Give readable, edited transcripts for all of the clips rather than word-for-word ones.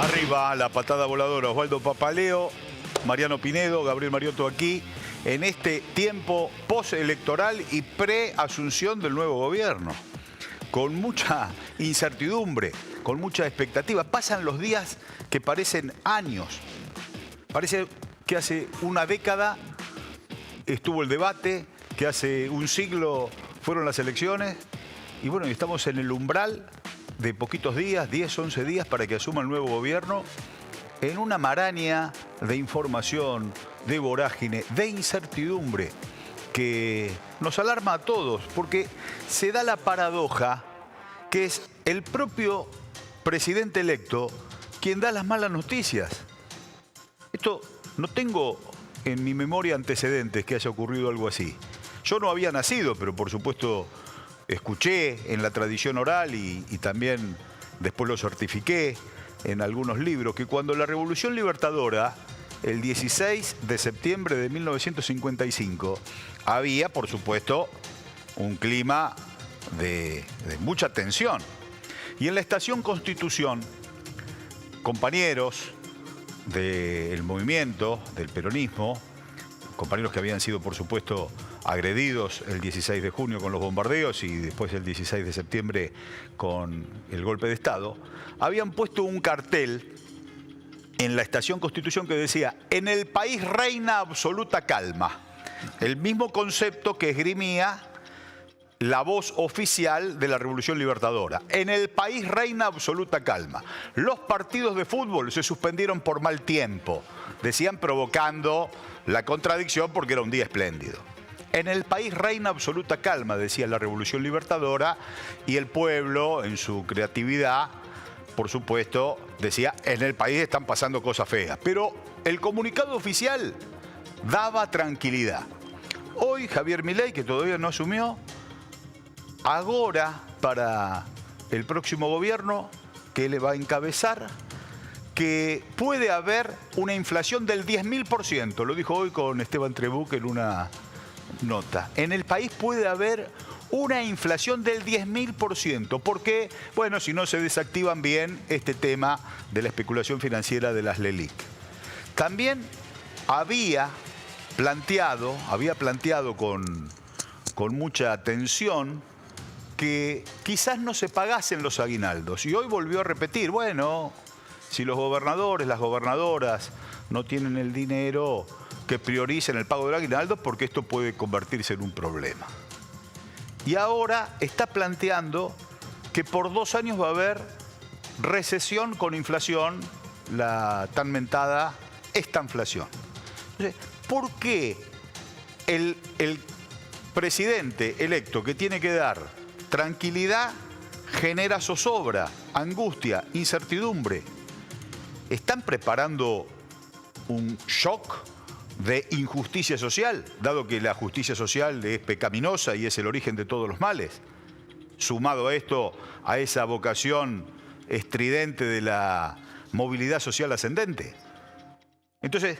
Arriba la patada voladora, Osvaldo Papaleo, Mariano Pinedo, Gabriel Mariotto aquí, en este tiempo postelectoral y pre-asunción del nuevo gobierno. Con mucha incertidumbre, con mucha expectativa. Pasan los días que parecen años. Parece que hace una década estuvo el debate, que hace un siglo fueron las elecciones. Y bueno, estamos en el umbral de poquitos días, 10, 11 días, para que asuma el nuevo gobierno, en una maraña de información, de vorágine, de incertidumbre, que nos alarma a todos, porque se da la paradoja que es el propio presidente electo quien da las malas noticias. Esto no tengo en mi memoria antecedentes que haya ocurrido algo así. Yo no había nacido, pero por supuesto escuché en la tradición oral y también después lo certifiqué en algunos libros, que cuando la Revolución Libertadora, el 16 de septiembre de 1955, había, por supuesto, un clima de mucha tensión. Y en la Estación Constitución, compañeros del movimiento, del peronismo, compañeros que habían sido, por supuesto, agredidos el 16 de junio con los bombardeos y después el 16 de septiembre con el golpe de Estado, habían puesto un cartel en la Estación Constitución que decía: en el país reina absoluta calma. El mismo concepto que esgrimía la voz oficial de la Revolución Libertadora. En el país reina absoluta calma. Los partidos de fútbol se suspendieron por mal tiempo, decían, provocando la contradicción porque era un día espléndido. En el país reina absoluta calma, decía la Revolución Libertadora, y el pueblo, en su creatividad, por supuesto, decía: en el país están pasando cosas feas. Pero el comunicado oficial daba tranquilidad. Hoy Javier Milei, que todavía no asumió, agora para el próximo gobierno que le va a encabezar, que puede haber una inflación del 10.000%. Lo dijo hoy con Esteban Trebuch en una nota. En el país puede haber una inflación del 10.000%. ¿Por qué? Bueno, si no se desactivan bien este tema de la especulación financiera de las LELIQ. También había planteado con mucha atención que quizás no se pagasen los aguinaldos. Y hoy volvió a repetir: bueno, si los gobernadores, las gobernadoras no tienen el dinero, que prioricen el pago del aguinaldo, porque esto puede convertirse en un problema. Y ahora está planteando que por 2 años va a haber recesión con inflación, la tan mentada estanflación. Entonces, ¿por qué el presidente electo, que tiene que dar tranquilidad, genera zozobra, angustia, incertidumbre? ¿Están preparando un shock de injusticia social, dado que la justicia social es pecaminosa y es el origen de todos los males? Sumado a esto, a esa vocación estridente de la movilidad social ascendente. Entonces,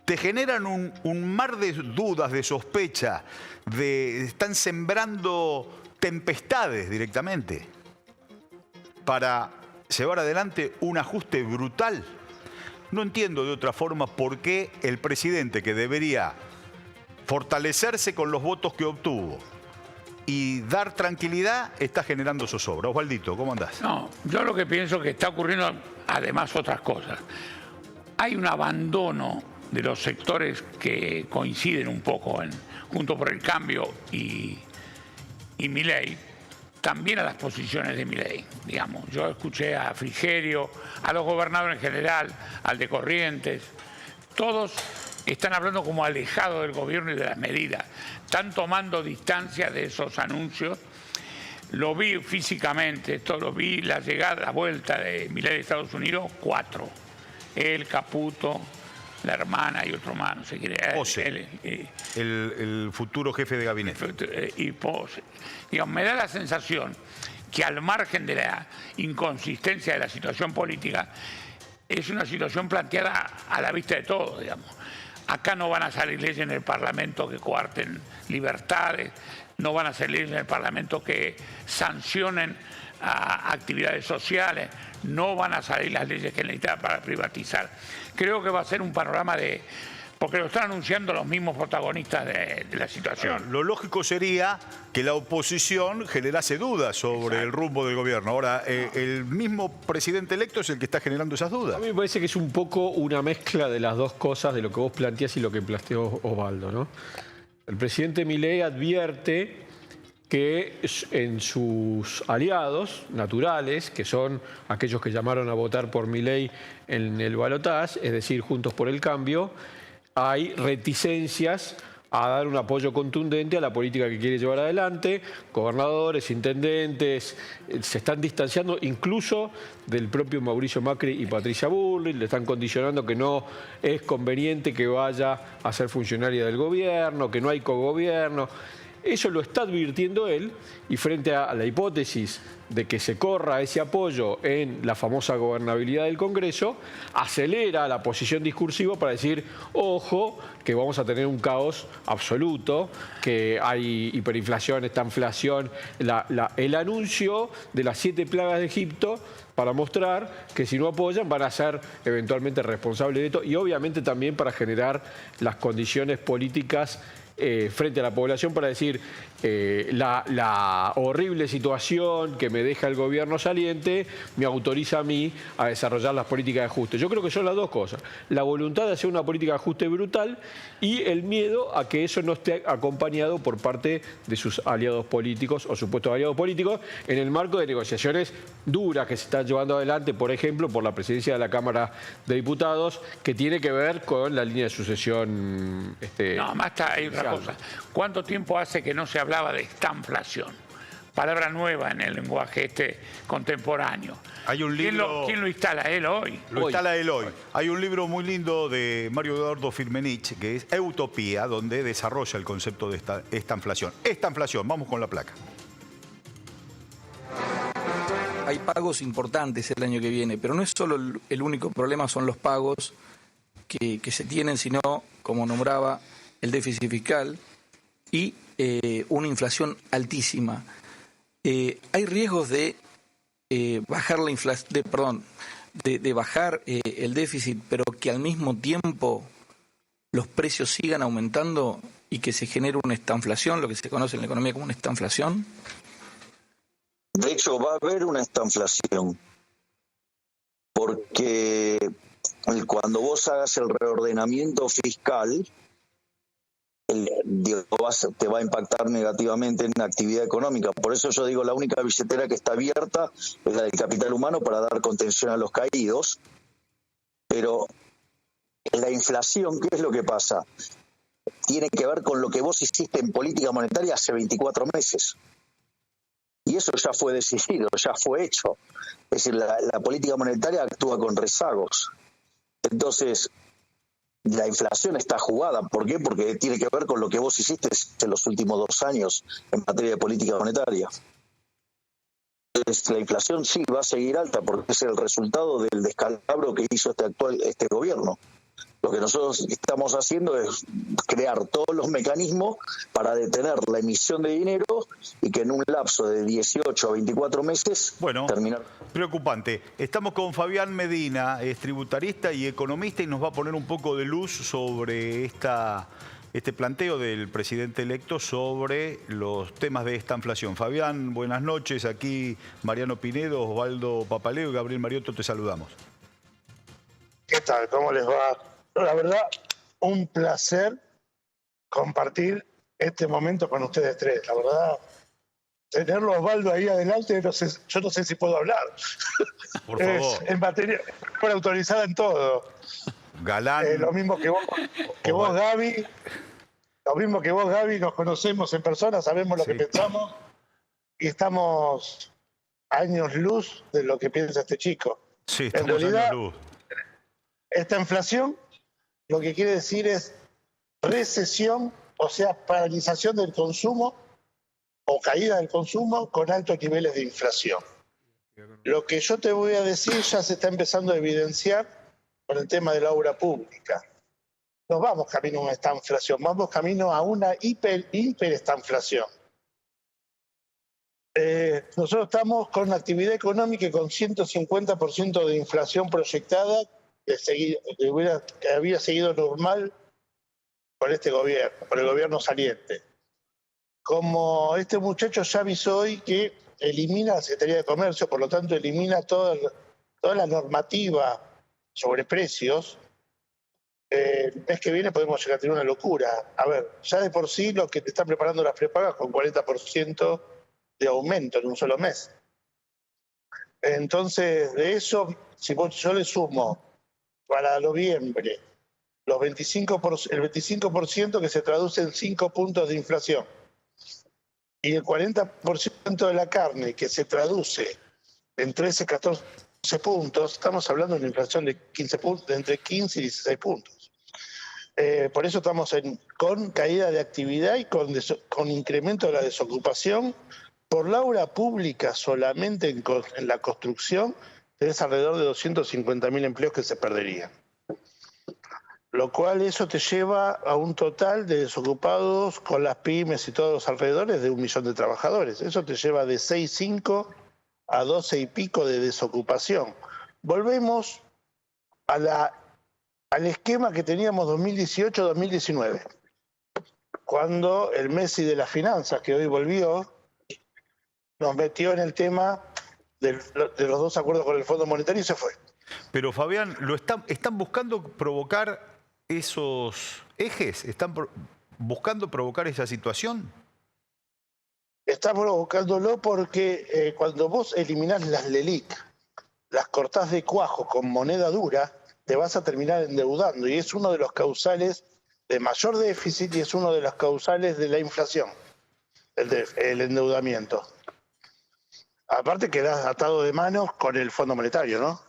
te generan un mar de dudas, de sospecha, están sembrando tempestades directamente para llevar adelante un ajuste brutal. No entiendo de otra forma por qué el presidente, que debería fortalecerse con los votos que obtuvo y dar tranquilidad, está generando zozobra. Osvaldito, ¿cómo andás? No, yo lo que pienso que está ocurriendo, además, otras cosas. Hay un abandono de los sectores que coinciden un poco en Juntos por el Cambio y Milei, también a las posiciones de Milei, digamos. Yo escuché a Frigerio, a los gobernadores en general, al de Corrientes. Todos están hablando como alejados del gobierno y de las medidas. Están tomando distancia de esos anuncios. Lo vi físicamente, esto lo vi, la llegada, la vuelta de Milei de Estados Unidos, 4. Él, Caputo, la hermana y otro más, no sé quién era. Pose, el futuro jefe de gabinete. Y Pose. Digamos, me da la sensación que, al margen de la inconsistencia de la situación política, es una situación planteada a la vista de todos, digamos. acá no van a salir leyes en el Parlamento que coarten libertades, no van a salir leyes en el Parlamento que sancionen a actividades sociales, no van a salir las leyes que necesitan para privatizar. Creo que va a ser un panorama de... porque lo están anunciando los mismos protagonistas de la situación. Lo lógico sería que la oposición generase dudas sobre el rumbo del gobierno. Ahora, el mismo presidente electo es el que está generando esas dudas. A mí me parece que es un poco una mezcla de las dos cosas, de lo que vos planteás y lo que planteó Osvaldo, ¿no? El presidente Milei advierte que en sus aliados naturales, que son aquellos que llamaron a votar por Milei en el balotaje, es decir, Juntos por el Cambio, hay reticencias a dar un apoyo contundente a la política que quiere llevar adelante. Gobernadores, intendentes, se están distanciando incluso del propio Mauricio Macri y Patricia Bullrich, le están condicionando que no es conveniente que vaya a ser funcionaria del gobierno, que no hay cogobierno. Eso lo está advirtiendo él, y frente a la hipótesis de que se corra ese apoyo en la famosa gobernabilidad del Congreso, acelera la posición discursiva para decir, ojo, que vamos a tener un caos absoluto, que hay hiperinflación, estanflación, el anuncio de las 7 plagas de Egipto para mostrar que si no apoyan van a ser eventualmente responsables de esto, y obviamente también para generar las condiciones políticas frente a la población para decir la horrible situación que me deja el gobierno saliente me autoriza a mí a desarrollar las políticas de ajuste. Yo creo que son las dos cosas. La voluntad de hacer una política de ajuste brutal y el miedo a que eso no esté acompañado por parte de sus aliados políticos o supuestos aliados políticos en el marco de negociaciones duras que se están llevando adelante, por ejemplo, por la presidencia de la Cámara de Diputados, que tiene que ver con la línea de sucesión. No, más hay otra cosa. ¿Cuánto tiempo hace que no se hablaba de estanflación? Palabra nueva en el lenguaje contemporáneo. Hay un libro... ¿Quién lo instala? ¿Él hoy? Lo instala él hoy. Hay un libro muy lindo de Mario Eduardo Firmenich, que es Utopía, donde desarrolla el concepto de estanflación. Estanflación, vamos con la placa. Hay pagos importantes el año que viene, pero no es solo el único problema, son los pagos que se tienen, sino, como nombraba, el déficit fiscal y una inflación altísima. Hay riesgos de bajar la inflación, de bajar el déficit, pero que al mismo tiempo los precios sigan aumentando y que se genere una estanflación, lo que se conoce en la economía como una estanflación. De hecho, va a haber una estanflación, porque cuando vos hagas el reordenamiento fiscal, te va a impactar negativamente en la actividad económica. Por eso yo digo, la única billetera que está abierta es la del capital humano para dar contención a los caídos. Pero la inflación, ¿qué es lo que pasa? Tiene que ver con lo que vos hiciste en política monetaria hace 24 meses. Y eso ya fue decidido, ya fue hecho. Es decir, la política monetaria actúa con rezagos. Entonces, la inflación está jugada. ¿Por qué? Porque tiene que ver con lo que vos hiciste en los últimos 2 años en materia de política monetaria. Entonces, la inflación sí va a seguir alta porque es el resultado del descalabro que hizo este gobierno. Lo que nosotros estamos haciendo es crear todos los mecanismos para detener la emisión de dinero y que en un lapso de 18 a 24 meses terminar. Preocupante. Estamos con Fabián Medina, es tributarista y economista, y nos va a poner un poco de luz sobre este planteo del presidente electo sobre los temas de esta inflación. Fabián, buenas noches. Aquí Mariano Pinedo, Osvaldo Papaleo y Gabriel Mariotto te saludamos. ¿Qué tal? ¿Cómo les va? La verdad, un placer compartir este momento con ustedes tres. La verdad, tenerlo a Osvaldo ahí adelante, yo no sé si puedo hablar. Por favor. En materia, por autorizada en todo. Galán. Lo mismo que vos, Gaby. Lo mismo que vos, Gaby, nos conocemos en persona, sabemos lo que pensamos y estamos años luz de lo que piensa este chico. Sí, estamos en realidad, años luz. Esta inflación lo que quiere decir es recesión, o sea, paralización del consumo o caída del consumo con altos niveles de inflación. Lo que yo te voy a decir ya se está empezando a evidenciar con el tema de la obra pública. no vamos camino a una estanflación, vamos camino a una hiperestanflación. Nosotros estamos con actividad económica y con 150% de inflación proyectada que había seguido normal por este gobierno, por el gobierno saliente. Como este muchacho ya avisó hoy que elimina la Secretaría de Comercio, por lo tanto elimina toda la normativa sobre precios, el mes que viene podemos llegar a tener una locura. A ver, ya de por sí lo que te están preparando las prepagas con 40% de aumento en un solo mes. Entonces, de eso, si yo le sumo para noviembre el 25% que se traduce en 5 puntos de inflación y el 40% de la carne que se traduce en 13, 14 puntos, estamos hablando de una inflación de 15 puntos, de entre 15 y 16 puntos. Por eso estamos con caída de actividad y con incremento de la desocupación. Por la obra pública solamente en la construcción tenés alrededor de 250.000 empleos que se perderían. Lo cual eso te lleva a un total de desocupados con las pymes y todos los alrededores de 1 millón de trabajadores. Eso te lleva de 6,5 a 12 y pico de desocupación. Volvemos al esquema que teníamos 2018-2019, cuando el Messi de las finanzas, que hoy volvió, nos metió en el tema de los 2 acuerdos con el Fondo Monetario y se fue. Pero Fabián, ¿están buscando provocar esos ejes? ¿Están buscando provocar esa situación? Está provocándolo porque cuando vos eliminás las LELIC, las cortás de cuajo con moneda dura, te vas a terminar endeudando y es uno de los causales de mayor déficit y es uno de los causales de la inflación, el endeudamiento. Aparte quedás atado de manos con el Fondo Monetario, ¿no?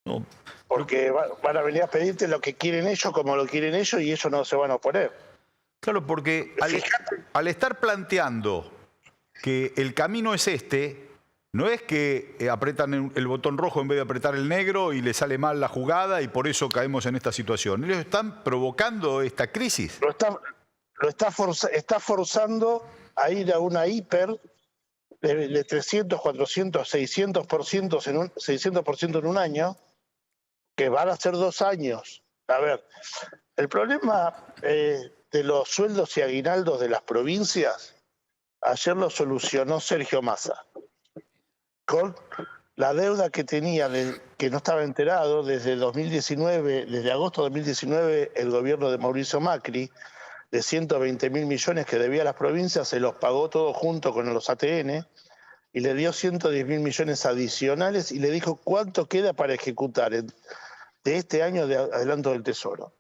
No. Porque van a venir a pedirte lo que quieren ellos, como lo quieren ellos, y ellos no se van a oponer. Claro, porque al estar planteando que el camino es este, no es que apretan el botón rojo en vez de apretar el negro y le sale mal la jugada y por eso caemos en esta situación. Ellos están provocando esta crisis. Está forzando a ir a una hiper de 300, 400, 600% en un año, que van a ser 2 años. A ver, el problema de los sueldos y aguinaldos de las provincias, ayer lo solucionó Sergio Massa, con la deuda que tenía, que no estaba enterado desde 2019, desde agosto de 2019, el gobierno de Mauricio Macri, de 120.000 millones que debía a las provincias, se los pagó todo junto con los ATN y le dio 110.000 millones adicionales y le dijo cuánto queda para ejecutar de este año de adelanto del Tesoro.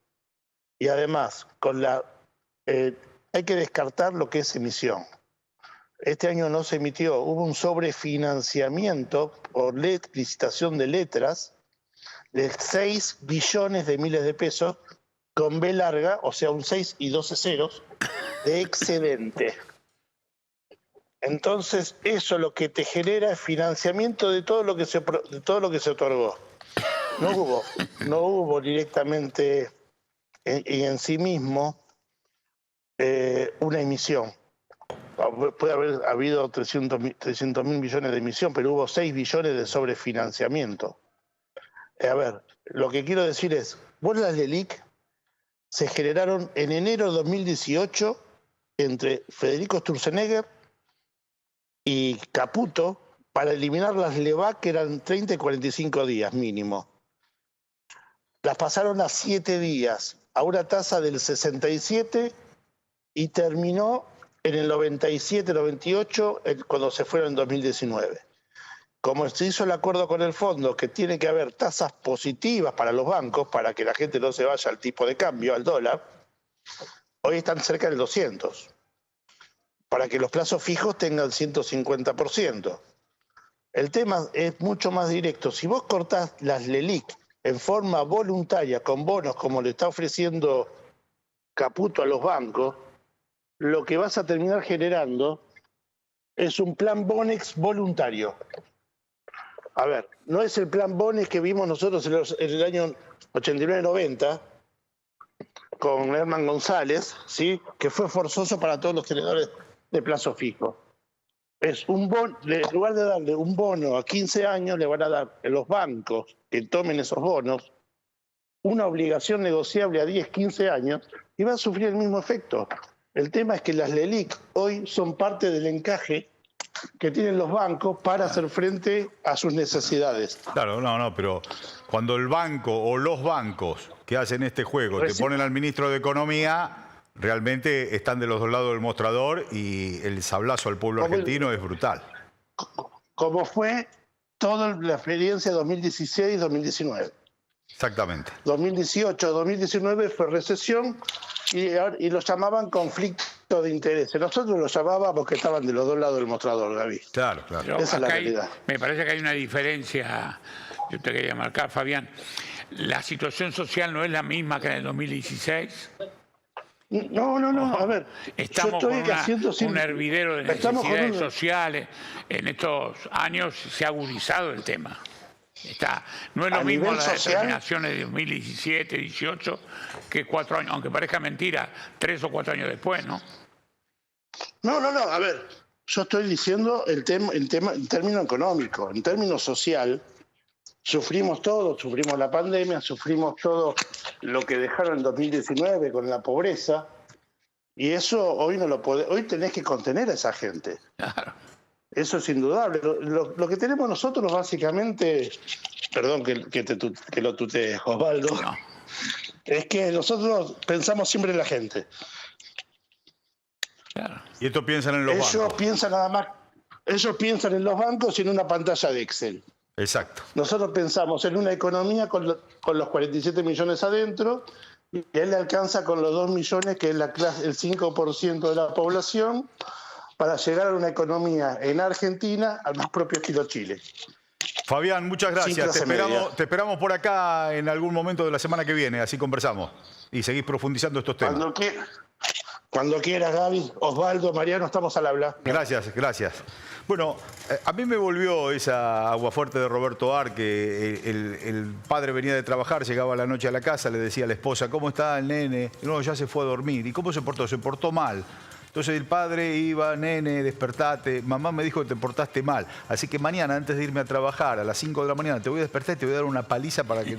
Y además, hay que descartar lo que es emisión. Este año no se emitió, hubo un sobrefinanciamiento por licitación de letras de 6 billones de miles de pesos con B larga, o sea, un 6 y 12 ceros de excedente. Entonces, eso lo que te genera es financiamiento de todo lo que se otorgó. No hubo directamente y en sí mismo una emisión. Puede haber habido 300.000 millones de emisión, pero hubo 6 billones de sobrefinanciamiento. A ver, lo que quiero decir es, vos las LELIC se generaron en enero de 2018 entre Federico Sturzenegger y Caputo para eliminar las LEVAC, que eran 30 y 45 días mínimo. Las pasaron a 7 días, a una tasa del 67 y terminó en el 97, 98, cuando se fueron en 2019. Como se hizo el acuerdo con el fondo, que tiene que haber tasas positivas para los bancos, para que la gente no se vaya al tipo de cambio, al dólar, hoy están cerca del 200, para que los plazos fijos tengan 150%. El tema es mucho más directo. Si vos cortás las LELIC en forma voluntaria, con bonos, como le está ofreciendo Caputo a los bancos, lo que vas a terminar generando es un plan Bonex voluntario. A ver, no es el plan Bonex que vimos nosotros en el año 89-90, con Herman González, ¿sí? Que fue forzoso para todos los tenedores de plazo fijo. Es un bono, en lugar de darle un bono a 15 años, le van a dar a los bancos que tomen esos bonos una obligación negociable a 10, 15 años y va a sufrir el mismo efecto. El tema es que las LELIQ hoy son parte del encaje que tienen los bancos para hacer frente a sus necesidades. Claro, no, pero cuando el banco o los bancos que hacen este juego te ponen al ministro de Economía, realmente están de los dos lados del mostrador y el sablazo al pueblo argentino es brutal. Como fue toda la experiencia 2016-2019. Exactamente. 2018-2019 fue recesión y lo llamaban conflicto de intereses. Nosotros lo llamábamos que estaban de los dos lados del mostrador, David. Claro. Pero esa es la realidad. Me parece que hay una diferencia, yo te quería marcar, Fabián. La situación social no es la misma que en el 2016. No, a ver. Estamos con un hervidero de necesidades sociales. En estos años se ha agudizado el tema. No es lo mismo las determinaciones de 2017, 18, que 4 años, aunque parezca mentira, 3 o 4 años después, ¿no? No, a ver, yo estoy diciendo el tema en términos económicos, en términos social, sufrimos todo, sufrimos la pandemia, sufrimos todo lo que dejaron en 2019 con la pobreza, y eso hoy no lo podés, hoy tenés que contener a esa gente. Claro. Eso es indudable. Lo que tenemos nosotros básicamente, perdón que lo tutees, Osvaldo, No. es que nosotros pensamos siempre en la gente. Claro. Y esto piensan en los bancos. Ellos piensan en los bancos y en una pantalla de Excel. Exacto. Nosotros pensamos en una economía con los 47 millones adentro y él le alcanza con los 2 millones, que es el 5% de la población, para llegar a una economía en Argentina al más propio estilo Chile. Fabián, muchas gracias. Te esperamos por acá en algún momento de la semana que viene, así conversamos y seguís profundizando estos temas. Cuando quieras, Gaby, Osvaldo, Mariano, estamos al habla. Gracias. Bueno, a mí me volvió esa aguafuerte de Roberto Ar, que el padre venía de trabajar, llegaba a la noche a la casa, le decía a la esposa, ¿cómo está el nene? No, ya se fue a dormir. ¿Y cómo se portó? Se portó mal. Entonces el padre iba, nene, despertate, mamá me dijo que te portaste mal, así que mañana antes de irme a trabajar a las 5 de la mañana te voy a despertar y te voy a dar una paliza para que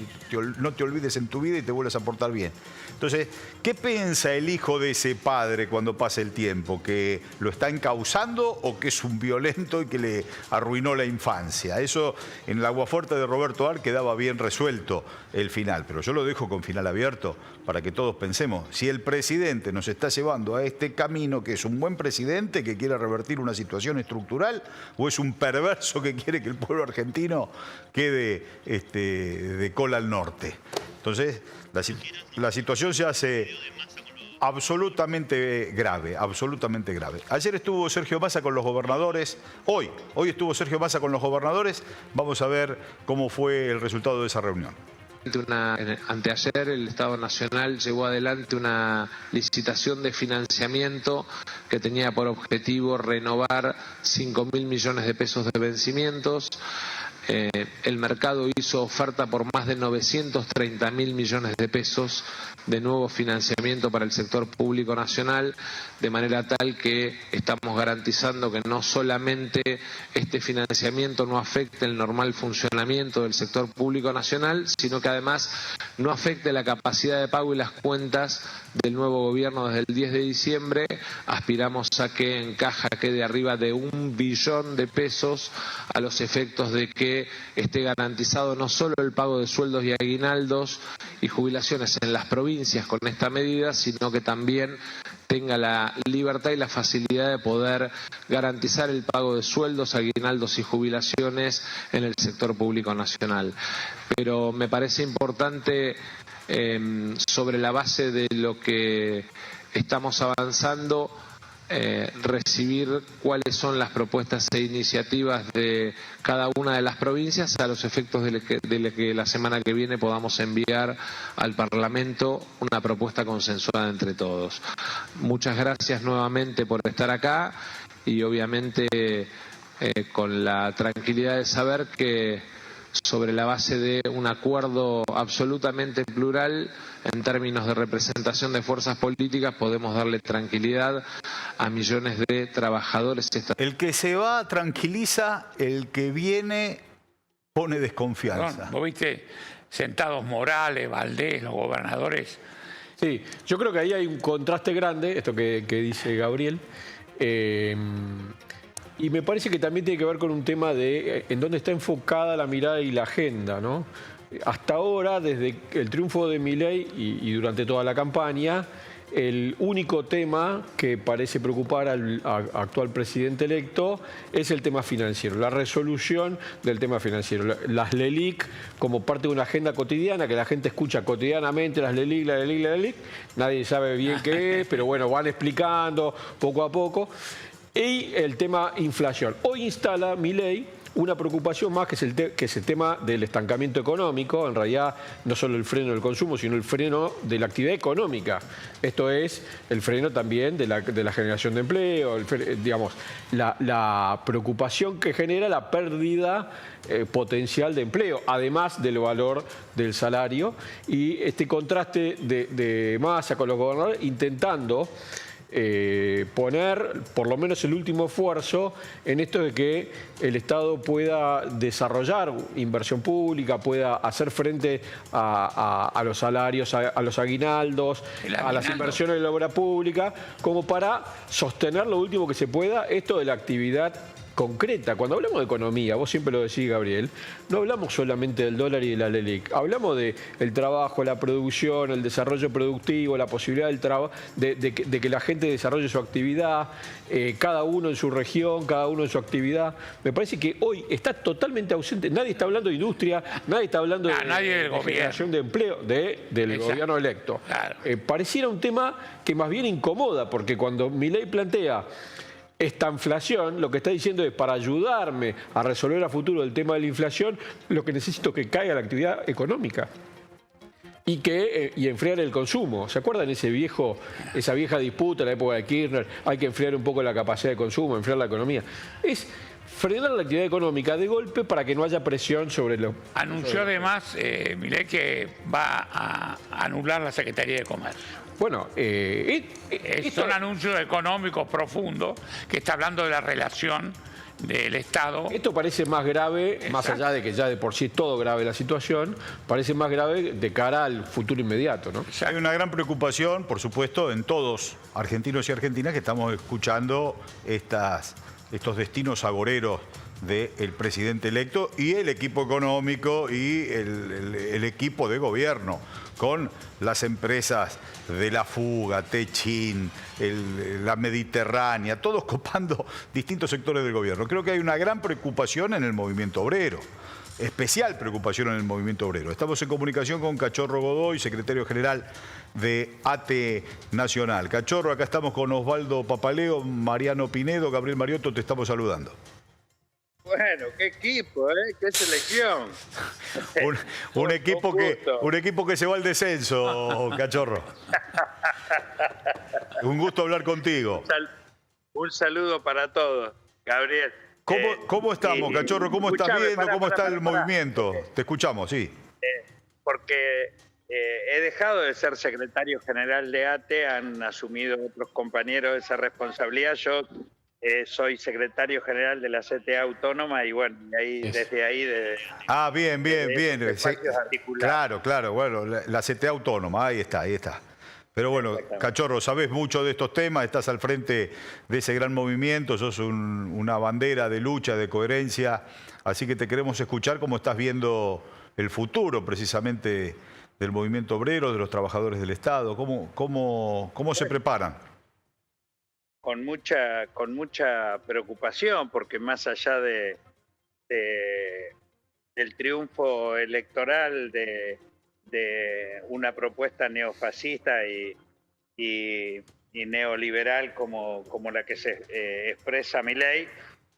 no te olvides en tu vida y te vuelvas a portar bien. Entonces, ¿qué piensa el hijo de ese padre cuando pasa el tiempo? ¿Que lo está encauzando o que es un violento y que le arruinó la infancia? Eso en el aguafuerte de Roberto Ar quedaba bien resuelto el final, pero yo lo dejo con final abierto para que todos pensemos, si el presidente nos está llevando a este camino, que es un buen presidente que quiere revertir una situación estructural, o es un perverso que quiere que el pueblo argentino quede de cola al norte. Entonces, la situación se hace absolutamente grave. Ayer estuvo Sergio Massa con los gobernadores, hoy estuvo Sergio Massa con los gobernadores, vamos a ver cómo fue el resultado de esa reunión. Anteayer el Estado Nacional llevó adelante una licitación de financiamiento que tenía por objetivo renovar 5.000 millones de pesos de vencimientos. El mercado hizo oferta por más de 930.000 millones de pesos de nuevo financiamiento para el sector público nacional, de manera tal que estamos garantizando que no solamente este financiamiento no afecte el normal funcionamiento del sector público nacional, sino que además no afecte la capacidad de pago y las cuentas del nuevo gobierno desde el 10 de diciembre. Aspiramos a que en caja quede arriba de 1 billón de pesos a los efectos de que esté garantizado no solo el pago de sueldos y aguinaldos y jubilaciones en las provincias con esta medida, sino que también tenga la libertad y la facilidad de poder garantizar el pago de sueldos, aguinaldos y jubilaciones en el sector público nacional. Pero me parece importante, sobre la base de lo que estamos avanzando, recibir cuáles son las propuestas e iniciativas de cada una de las provincias a los efectos de que la semana que viene podamos enviar al Parlamento una propuesta consensuada entre todos. Muchas gracias nuevamente por estar acá y obviamente con la tranquilidad de saber que sobre la base de un acuerdo absolutamente plural en términos de representación de fuerzas políticas, podemos darle tranquilidad a millones de trabajadores. El que se va tranquiliza, el que viene pone desconfianza. Vos viste sentados Morales, Valdés, los gobernadores. Sí, yo creo que ahí hay un contraste grande, esto que dice Gabriel, y me parece que también tiene que ver con un tema de en dónde está enfocada la mirada y la agenda, ¿no? Hasta ahora, desde el triunfo de Milei y durante toda la campaña, el único tema que parece preocupar al actual presidente electo es el tema financiero, la resolución del tema financiero. Las LELIC como parte de una agenda cotidiana que la gente escucha cotidianamente, las LELIC, la LELIC, la LELIC, nadie sabe bien qué es, pero bueno, van explicando poco a poco. Y el tema inflación. Hoy instala Milei una preocupación más que es el tema del estancamiento económico, en realidad no solo el freno del consumo, sino el freno de la actividad económica. Esto es el freno también de la generación de empleo, digamos, la preocupación que genera la pérdida potencial de empleo, además del valor del salario, y este contraste de Massa con los gobernadores intentando poner por lo menos el último esfuerzo en esto de que el Estado pueda desarrollar inversión pública, pueda hacer frente a los salarios, a los aguinaldos, a las inversiones de la obra pública, como para sostener lo último que se pueda esto de la actividad concreta. Cuando hablamos de economía, vos siempre lo decís, Gabriel, no hablamos solamente del dólar y de la LELIC, hablamos del trabajo, la producción, el desarrollo productivo, la posibilidad de que la gente desarrolle su actividad, cada uno en su región, cada uno en su actividad. Me parece que hoy está totalmente ausente, nadie está hablando de industria, nadie está hablando de generación de empleo del gobierno electo. Claro. Pareciera un tema que más bien incomoda, porque cuando Milei plantea esta inflación, lo que está diciendo es, para ayudarme a resolver a futuro el tema de la inflación, lo que necesito es que caiga la actividad económica y enfriar el consumo. ¿Se acuerdan esa vieja disputa en la época de Kirchner? Hay que enfriar un poco la capacidad de consumo, enfriar la economía. Es frenar la actividad económica de golpe para que no haya presión sobre los... Anunció además, Milei, que va a anular la Secretaría de Comercio. Bueno, son anuncios económicos profundos que está hablando de la relación del Estado. Esto parece más grave, más allá de que ya de por sí es todo grave la situación, parece más grave de cara al futuro inmediato, ¿no? Hay una gran preocupación, por supuesto, en todos, argentinos y argentinas, que estamos escuchando estos destinos agoreros del presidente electo y el equipo económico y el equipo de gobierno, con las empresas de la fuga, Techin, la Mediterránea, todos copando distintos sectores del gobierno. Creo que hay una gran preocupación en el movimiento obrero, especial preocupación en el movimiento obrero. Estamos en comunicación con Cachorro Godoy, secretario general de ATE Nacional. Cachorro, acá estamos con Osvaldo Papaleo, Mariano Pinedo, Gabriel Mariotto, te estamos saludando. Bueno, qué equipo, qué selección. un equipo que se va al descenso, Cachorro. Un gusto hablar contigo. Un saludo para todos, Gabriel. ¿Cómo estamos, Cachorro? ¿Cómo estás viendo? ¿Cómo está el movimiento? Te escuchamos, sí. Porque he dejado de ser secretario general de ATE, han asumido otros compañeros esa responsabilidad. Yo soy secretario general de la CTA Autónoma y bueno, desde ahí... Bien. Claro, bueno, la CTA Autónoma, ahí está. Pero bueno, Cachorro, sabés mucho de estos temas, estás al frente de ese gran movimiento, sos una bandera de lucha, de coherencia, así que te queremos escuchar cómo estás viendo el futuro precisamente del movimiento obrero, de los trabajadores del Estado, cómo se preparan. Con mucha preocupación, porque más allá del triunfo electoral de una propuesta neofascista y neoliberal como la que se expresa Milei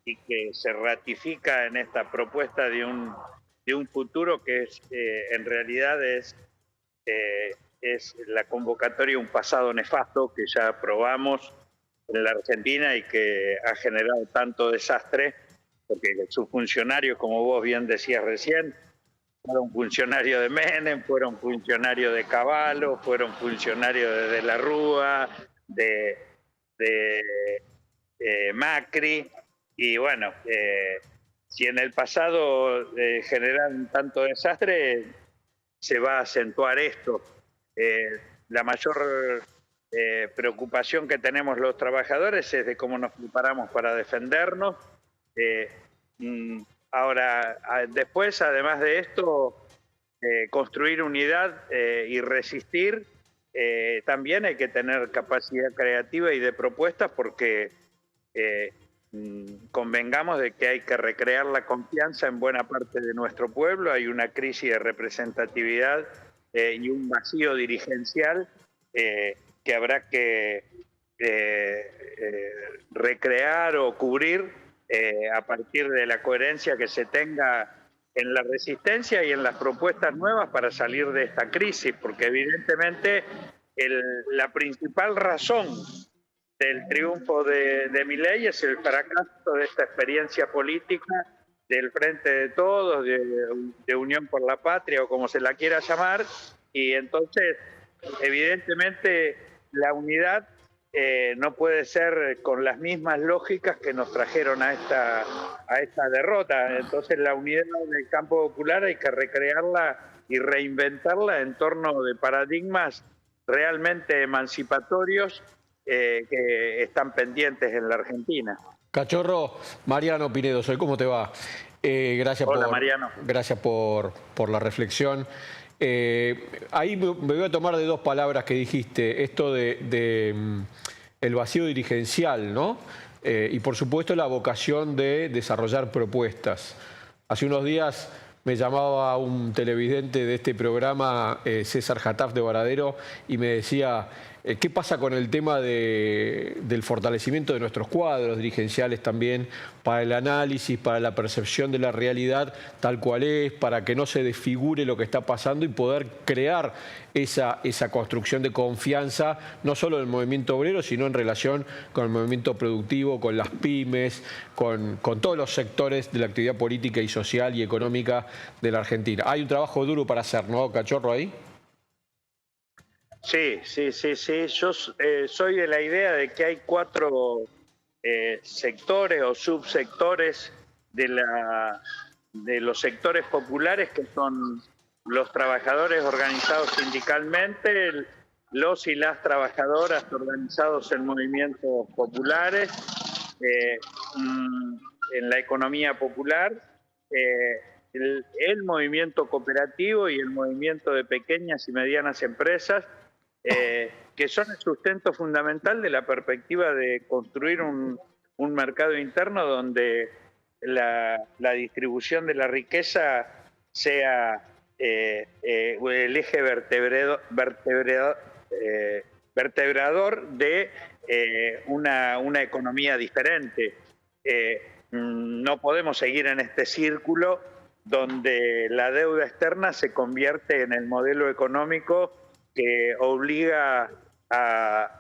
y que se ratifica en esta propuesta de un futuro que en realidad es la convocatoria de un pasado nefasto que ya aprobamos en la Argentina y que ha generado tanto desastre, porque sus funcionarios, como vos bien decías recién, fueron funcionarios de Menem, fueron funcionarios de Cavallo, fueron funcionarios de la Rúa, de Macri, y bueno, si en el pasado generaron tanto desastre, se va a acentuar esto. La mayor preocupación que tenemos los trabajadores es de cómo nos preparamos para defendernos. Ahora, después, además de esto, construir unidad y resistir, también hay que tener capacidad creativa y de propuestas, porque convengamos de que hay que recrear la confianza en buena parte de nuestro pueblo. Hay una crisis de representatividad y un vacío dirigencial que habrá que recrear o cubrir a partir de la coherencia que se tenga en la resistencia y en las propuestas nuevas para salir de esta crisis, porque evidentemente la principal razón del triunfo de Milei es el fracaso de esta experiencia política del Frente de Todos, de Unión por la Patria, o como se la quiera llamar, y entonces evidentemente la unidad no puede ser con las mismas lógicas que nos trajeron a esta derrota. Entonces la unidad del campo popular hay que recrearla y reinventarla en torno de paradigmas realmente emancipatorios que están pendientes en la Argentina. Cachorro, Mariano Pinedo soy, ¿cómo te va? Gracias. Hola, Mariano. Gracias por la reflexión. Ahí me voy a tomar de dos palabras que dijiste, esto de el vacío dirigencial, ¿no? Y por supuesto la vocación de desarrollar propuestas. Hace unos días me llamaba un televidente de este programa, César Jataf de Varadero, y me decía, ¿qué pasa con el tema del fortalecimiento de nuestros cuadros dirigenciales también, para el análisis, para la percepción de la realidad tal cual es, para que no se desfigure lo que está pasando y poder crear esa construcción de confianza, no solo del movimiento obrero, sino en relación con el movimiento productivo, con las pymes, con todos los sectores de la actividad política y social y económica de la Argentina? Hay un trabajo duro para hacer, ¿no, Cachorro, ahí? Sí. Yo soy de la idea de que hay 4 sectores o subsectores de los sectores populares, que son los trabajadores organizados sindicalmente, los y las trabajadoras organizados en movimientos populares, en la economía popular, el movimiento cooperativo y el movimiento de pequeñas y medianas empresas, que son el sustento fundamental de la perspectiva de construir un mercado interno donde la distribución de la riqueza sea el eje vertebrador de una economía diferente. No podemos seguir en este círculo donde la deuda externa se convierte en el modelo económico que obliga a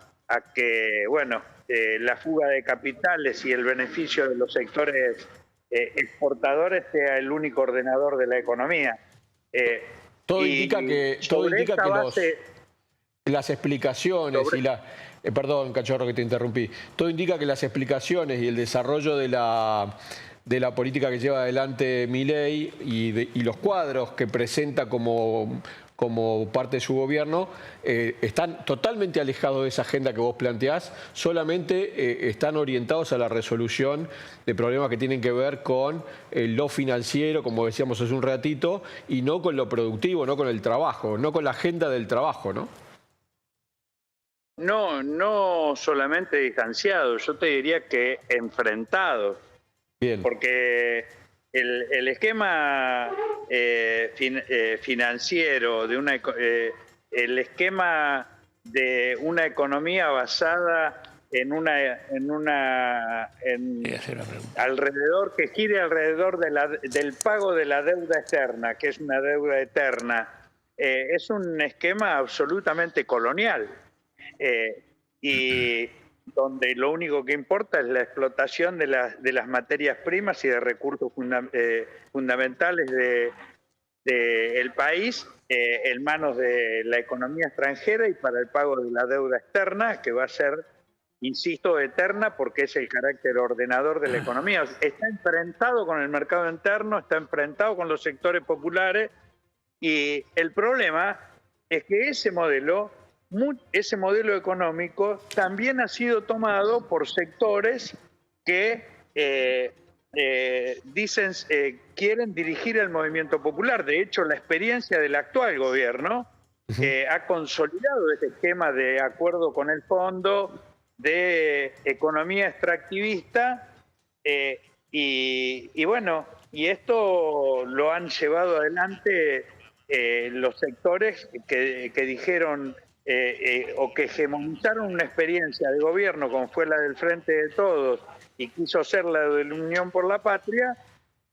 que, bueno, la fuga de capitales y el beneficio de los sectores exportadores sea el único ordenador de la economía. Todo indica que las explicaciones perdón, Cachorro, que te interrumpí. Todo indica que las explicaciones y el desarrollo de la política que lleva adelante Milei y los cuadros que presenta como parte de su gobierno, están totalmente alejados de esa agenda que vos planteás, solamente están orientados a la resolución de problemas que tienen que ver con lo financiero, como decíamos hace un ratito, y no con lo productivo, no con el trabajo, no con la agenda del trabajo, ¿no? No solamente distanciados, yo te diría que enfrentados. Bien. Porque el esquema financiero, el esquema de una economía basada alrededor, que gire alrededor del pago de la deuda externa, que es una deuda eterna, es un esquema absolutamente colonial. Y donde lo único que importa es la explotación de las materias primas y de recursos fundamentales del país en manos de la economía extranjera y para el pago de la deuda externa, que va a ser, insisto, eterna porque es el carácter ordenador de la economía. Está enfrentado con el mercado interno, está enfrentado con los sectores populares y el problema es que ese modelo económico también ha sido tomado por sectores que dicen quieren dirigir el movimiento popular. De hecho, la experiencia del actual gobierno ha consolidado este esquema de acuerdo con el fondo, de economía extractivista, y bueno, y esto lo han llevado adelante los sectores que dijeron o que hegemonizaron una experiencia de gobierno como fue la del Frente de Todos y quiso ser la de la Unión por la Patria,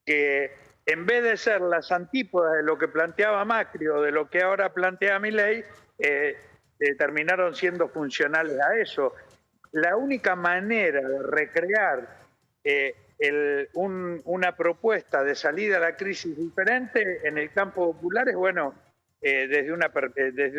que en vez de ser las antípodas de lo que planteaba Macri o de lo que ahora plantea Milei, terminaron siendo funcionales a eso. La única manera de recrear una propuesta de salida a la crisis diferente en el campo popular es, bueno, desde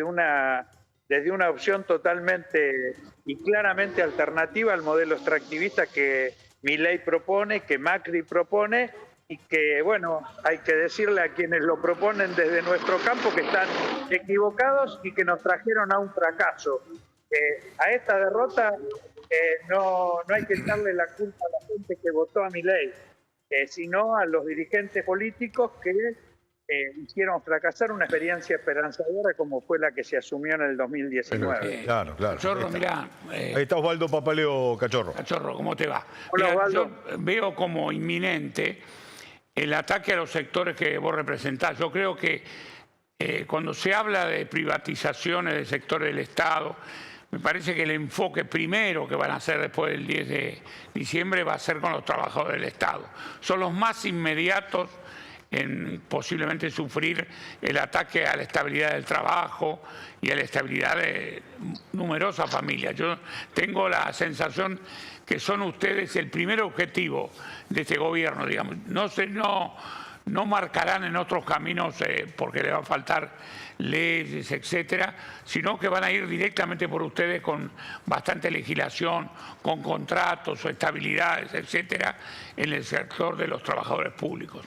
una opción totalmente y claramente alternativa al modelo extractivista que Milei propone, que Macri propone, y que, bueno, hay que decirle a quienes lo proponen desde nuestro campo que están equivocados y que nos trajeron a un fracaso. A esta derrota no hay que echarle la culpa a la gente que votó a Milei, sino a los dirigentes políticos que hicieron fracasar una experiencia esperanzadora como fue la que se asumió en el 2019. Claro. Cachorro, mirá. Ahí está Osvaldo Papaleo, Cachorro. Cachorro, ¿cómo te va? Hola, Mirá, Osvaldo. yo veo como inminente el ataque a los sectores que vos representás. Yo creo que cuando se habla de privatizaciones de sectores del Estado, me parece que el enfoque primero que van a hacer después del 10 de diciembre va a ser con los trabajadores del Estado. Son los más inmediatos en posiblemente sufrir el ataque a la estabilidad del trabajo y a la estabilidad de numerosas familias. Yo tengo la sensación que son ustedes el primer objetivo de este gobierno, digamos. No marcarán en otros caminos porque le va a faltar leyes, etcétera, sino que van a ir directamente por ustedes con bastante legislación, con contratos o estabilidades, etcétera, en el sector de los trabajadores públicos.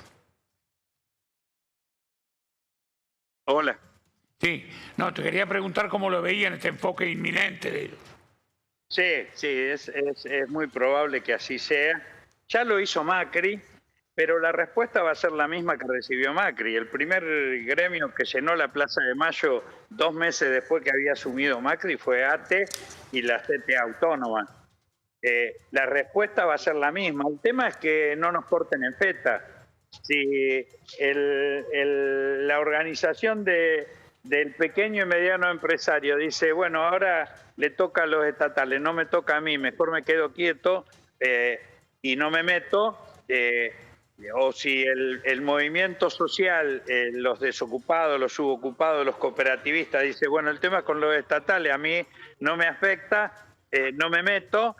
Hola. Sí, no, te quería preguntar cómo lo veían este enfoque inminente de ellos. Sí, es muy probable que así sea. Ya lo hizo Macri, pero la respuesta va a ser la misma que recibió Macri. El primer gremio que llenó la Plaza de Mayo 2 meses después que había asumido Macri fue ATE y la CTA Autónoma. La respuesta va a ser la misma. El tema es que no nos corten en feta. Si la organización del pequeño y mediano empresario dice, bueno, ahora le toca a los estatales, no me toca a mí, mejor me quedo quieto y no me meto, o si el movimiento social, los desocupados, los subocupados, los cooperativistas, dice, bueno, el tema es con los estatales, a mí no me afecta, no me meto,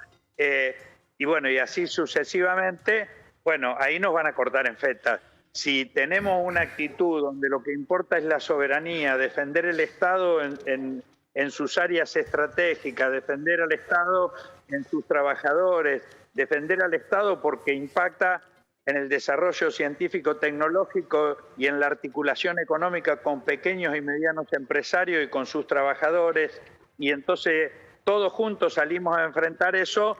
y bueno, y así sucesivamente, bueno, ahí nos van a cortar en feta. Si tenemos una actitud donde lo que importa es la soberanía, defender el Estado en sus áreas estratégicas, defender al Estado en sus trabajadores, defender al Estado porque impacta en el desarrollo científico-tecnológico y en la articulación económica con pequeños y medianos empresarios y con sus trabajadores, y entonces todos juntos salimos a enfrentar eso,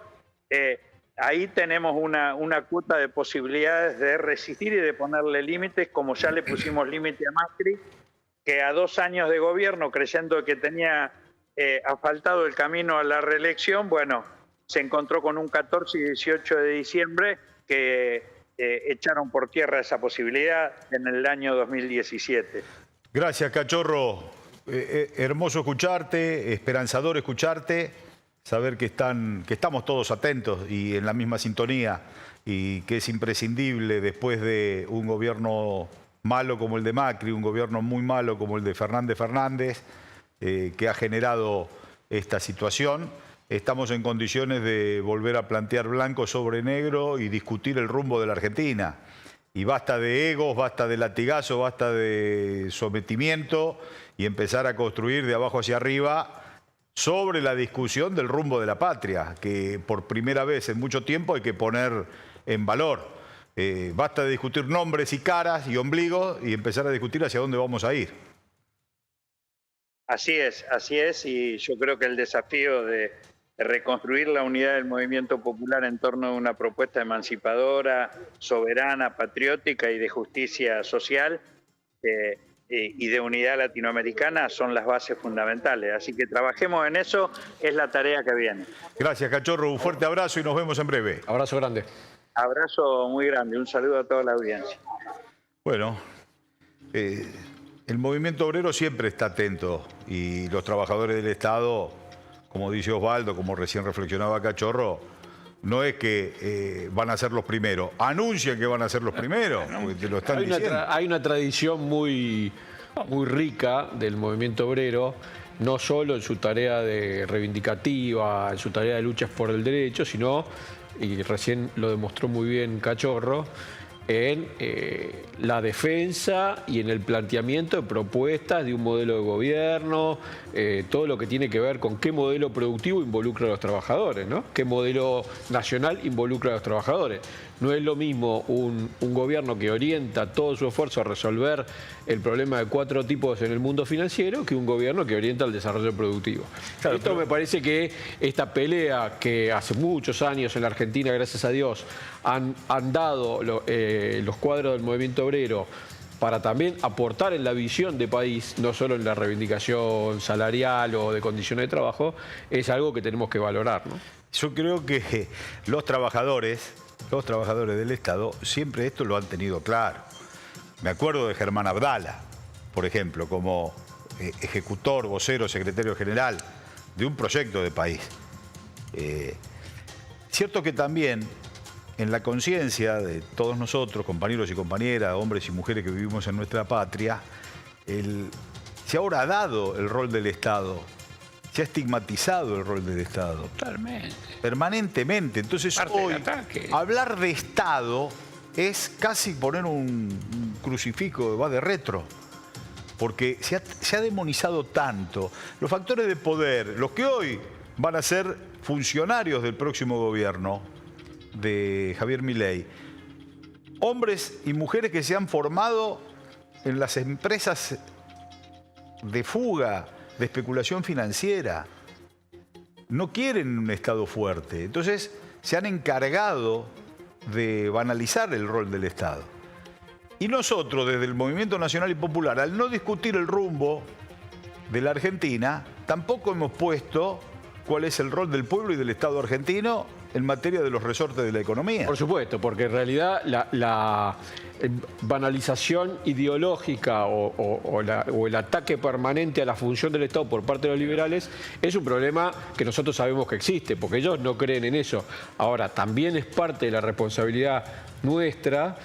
ahí tenemos una cuota de posibilidades de resistir y de ponerle límites, como ya le pusimos límite a Macri, que a 2 años de gobierno, creyendo que tenía asfaltado el camino a la reelección, bueno, se encontró con un 14 y 18 de diciembre que echaron por tierra esa posibilidad en el año 2017. Gracias, Cachorro. Hermoso escucharte, esperanzador escucharte, saber que estamos todos atentos y en la misma sintonía y que es imprescindible después de un gobierno malo como el de Macri, un gobierno muy malo como el de Fernández, que ha generado esta situación. Estamos en condiciones de volver a plantear blanco sobre negro y discutir el rumbo de la Argentina. y basta de egos, basta de latigazo, basta de sometimiento y empezar a construir de abajo hacia arriba sobre la discusión del rumbo de la patria, que por primera vez en mucho tiempo hay que poner en valor. Basta de discutir nombres y caras y ombligos y empezar a discutir hacia dónde vamos a ir. Así es, y yo creo que el desafío de reconstruir la unidad del movimiento popular en torno a una propuesta emancipadora, soberana, patriótica y de justicia social y de unidad latinoamericana son las bases fundamentales. Así que trabajemos en eso, es la tarea que viene. Gracias, Cachorro, un fuerte abrazo y nos vemos en breve. Abrazo grande. Abrazo muy grande, un saludo a toda la audiencia. Bueno, el movimiento obrero siempre está atento y los trabajadores del Estado, como dice Osvaldo, como recién reflexionaba Cachorro, no es que van a ser los primeros, anuncian que van a ser los primeros, porque te lo están diciendo. Hay una tradición muy rica del movimiento obrero, no solo en su tarea de reivindicativa, en su tarea de luchas por el derecho, sino, y recién lo demostró muy bien Cachorro, en la defensa y en el planteamiento de propuestas de un modelo de gobierno, todo lo que tiene que ver con qué modelo productivo involucra a los trabajadores, ¿no? Qué modelo nacional involucra a los trabajadores. No es lo mismo un gobierno que orienta todo su esfuerzo a resolver el problema de 4 tipos en el mundo financiero que un gobierno que orienta al desarrollo productivo. Claro, esto me parece que esta pelea que hace muchos años en la Argentina, gracias a Dios, han dado los cuadros del movimiento obrero para también aportar en la visión de país, no solo en la reivindicación salarial o de condiciones de trabajo, es algo que tenemos que valorar, ¿no? Yo creo que los trabajadores del Estado siempre esto lo han tenido claro. Me acuerdo de Germán Abdala, por ejemplo, como ejecutor, vocero, secretario general de un proyecto de país. Cierto que también en la conciencia de todos nosotros, compañeros y compañeras, hombres y mujeres que vivimos en nuestra patria, se ha ahora dado el rol del Estado, se ha estigmatizado el rol del Estado. Totalmente. Permanentemente. Entonces hoy hablar de Estado es casi poner un crucifijo, va de retro. Porque se ha demonizado tanto. Los factores de poder, los que hoy van a ser funcionarios del próximo gobierno de Javier Milei, hombres y mujeres que se han formado en las empresas de fuga, de especulación financiera, no quieren un Estado fuerte. Entonces se han encargado de banalizar el rol del Estado. Y nosotros, desde el Movimiento Nacional y Popular, al no discutir el rumbo de la Argentina, tampoco hemos puesto cuál es el rol del pueblo y del Estado argentino en materia de los resortes de la economía. Por supuesto, porque en realidad la banalización ideológica o el ataque permanente a la función del Estado por parte de los liberales es un problema que nosotros sabemos que existe, porque ellos no creen en eso. Ahora, también es parte de la responsabilidad nuestra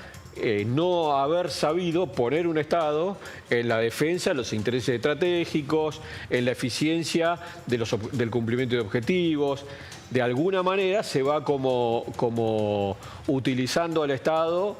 no haber sabido poner un Estado en la defensa de los intereses estratégicos, en la eficiencia del cumplimiento de objetivos. De alguna manera se va como utilizando al Estado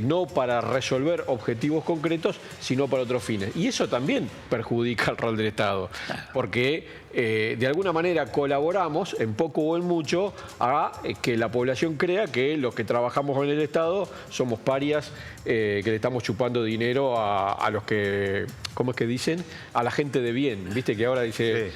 no para resolver objetivos concretos, sino para otros fines. Y eso también perjudica el rol del Estado, porque de alguna manera colaboramos, en poco o en mucho, a que la población crea que los que trabajamos en el Estado somos parias, que le estamos chupando dinero a los que, ¿cómo es que dicen? A la gente de bien. ¿Viste que ahora dice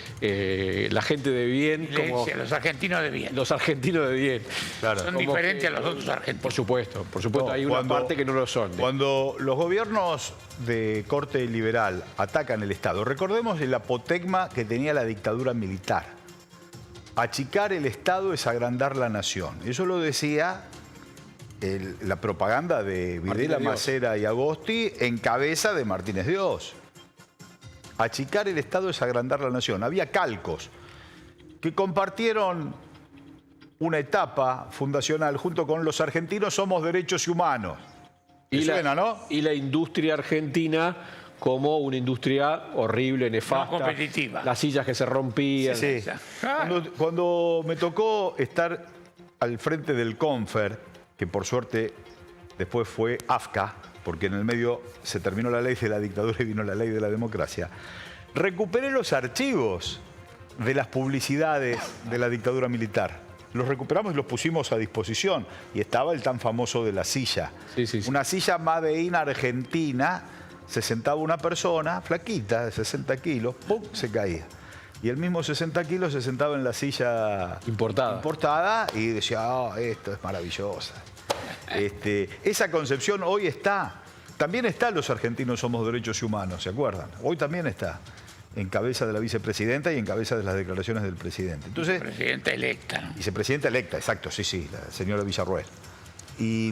la gente de bien? Como los argentinos de bien. Los argentinos de bien. Claro. Son diferentes a los otros argentinos. Por supuesto, no, hay una parte que no lo son. Cuando los gobiernos de corte liberal atacan el Estado, recordemos el apotegma que tenía la dictadura militar. Achicar el Estado es agrandar la nación. Eso lo decía la propaganda de Videla, Macera y Agosti en cabeza de Martínez Dios. Achicar el Estado es agrandar la nación. Había calcos que compartieron una etapa fundacional junto con los argentinos somos derechos y humanos. Suena, ¿no? Y la industria argentina como una industria horrible, nefasta. No competitiva. Las sillas que se rompían. Sí. Cuando me tocó estar al frente del Confer, que por suerte después fue AFCA, porque en el medio se terminó la ley de la dictadura y vino la ley de la democracia. Recuperé los archivos de las publicidades de la dictadura militar. Los recuperamos y los pusimos a disposición. Y estaba el tan famoso de la silla. Sí. Una silla Made in Argentina, se sentaba una persona, flaquita, de 60 kilos, ¡pum!, se caía. Y el mismo 60 kilos se sentaba en la silla importada y decía, esto es maravillosa. Esa concepción hoy está. También está Los Argentinos Somos Derechos y Humanos, ¿se acuerdan? Hoy también está. En cabeza de la vicepresidenta y en cabeza de las declaraciones del presidente. Entonces, Vicepresidenta electa, ¿no? Vicepresidenta electa, exacto, sí, la señora Villarruel. Y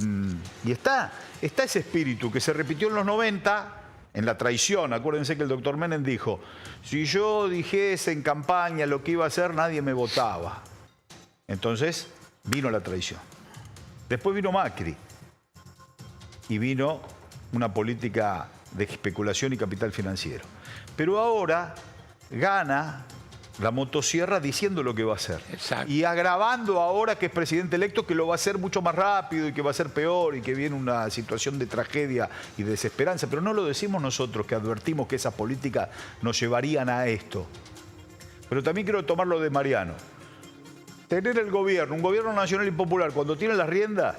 está ese espíritu que se repitió en los 90, en la traición. Acuérdense que el doctor Menem dijo, si yo dijese en campaña lo que iba a hacer, nadie me votaba. Entonces, vino la traición. Después vino Macri. Y vino una política de especulación y capital financiero. Pero ahora gana la motosierra diciendo lo que va a hacer. Exacto. Y agravando ahora que es presidente electo que lo va a hacer mucho más rápido y que va a ser peor y que viene una situación de tragedia y de desesperanza. Pero no lo decimos nosotros, que advertimos que esas políticas nos llevarían a esto. Pero también quiero tomar lo de Mariano. Tener el gobierno, un gobierno nacional impopular, cuando tiene las riendas,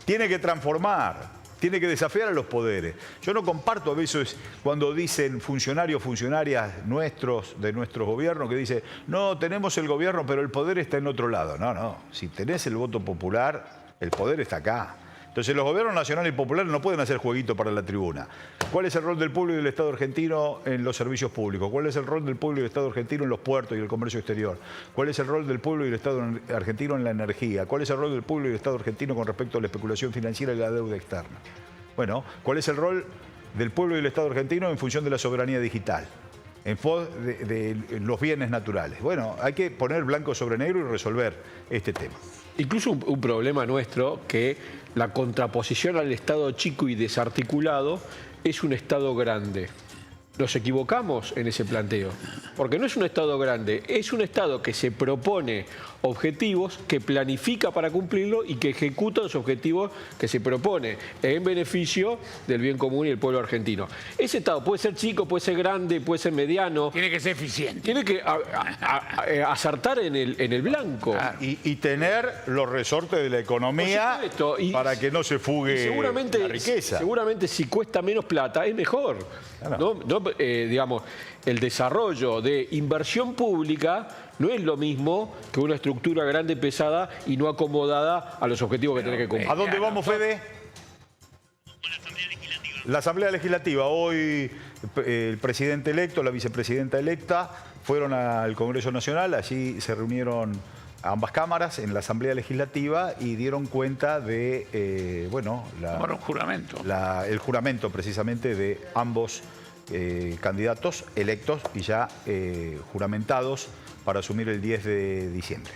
tiene que transformar. Tiene que desafiar a los poderes. Yo no comparto a veces cuando dicen funcionarios, funcionarias nuestros, de nuestros gobiernos, que dicen, no, tenemos el gobierno, pero el poder está en otro lado. No. Si tenés el voto popular, el poder está acá. Entonces los gobiernos nacionales y populares no pueden hacer jueguito para la tribuna. ¿Cuál es el rol del pueblo y del Estado argentino en los servicios públicos? ¿Cuál es el rol del pueblo y del Estado argentino en los puertos y el comercio exterior? ¿Cuál es el rol del pueblo y del Estado argentino en la energía? ¿Cuál es el rol del pueblo y del Estado argentino con respecto a la especulación financiera y la deuda externa? Bueno, ¿cuál es el rol del pueblo y del Estado argentino en función de la soberanía digital? En pos de los bienes naturales. Bueno, hay que poner blanco sobre negro y resolver este tema. Incluso un problema nuestro, que la contraposición al Estado chico y desarticulado es un Estado grande. Nos equivocamos en ese planteo, porque no es un Estado grande, es un Estado que se propone objetivos, que planifica para cumplirlo y que ejecuta los objetivos que se propone en beneficio del bien común y del pueblo argentino. Ese Estado puede ser chico, puede ser grande, puede ser mediano. Tiene que ser eficiente. Tiene que acertar en el blanco. Claro. Y tener los resortes de la economía para que no se fugue la riqueza. Seguramente si cuesta menos plata es mejor. Claro. Digamos, el desarrollo de inversión pública no es lo mismo que una estructura grande, pesada y no acomodada a los objetivos que tiene que cumplir. ¿A dónde vamos, Fede? La Asamblea Legislativa. Hoy el presidente electo, la vicepresidenta electa, fueron al Congreso Nacional. Allí se reunieron ambas cámaras en la Asamblea Legislativa y dieron cuenta de, el juramento precisamente de ambos candidatos electos y ya juramentados para asumir el 10 de diciembre.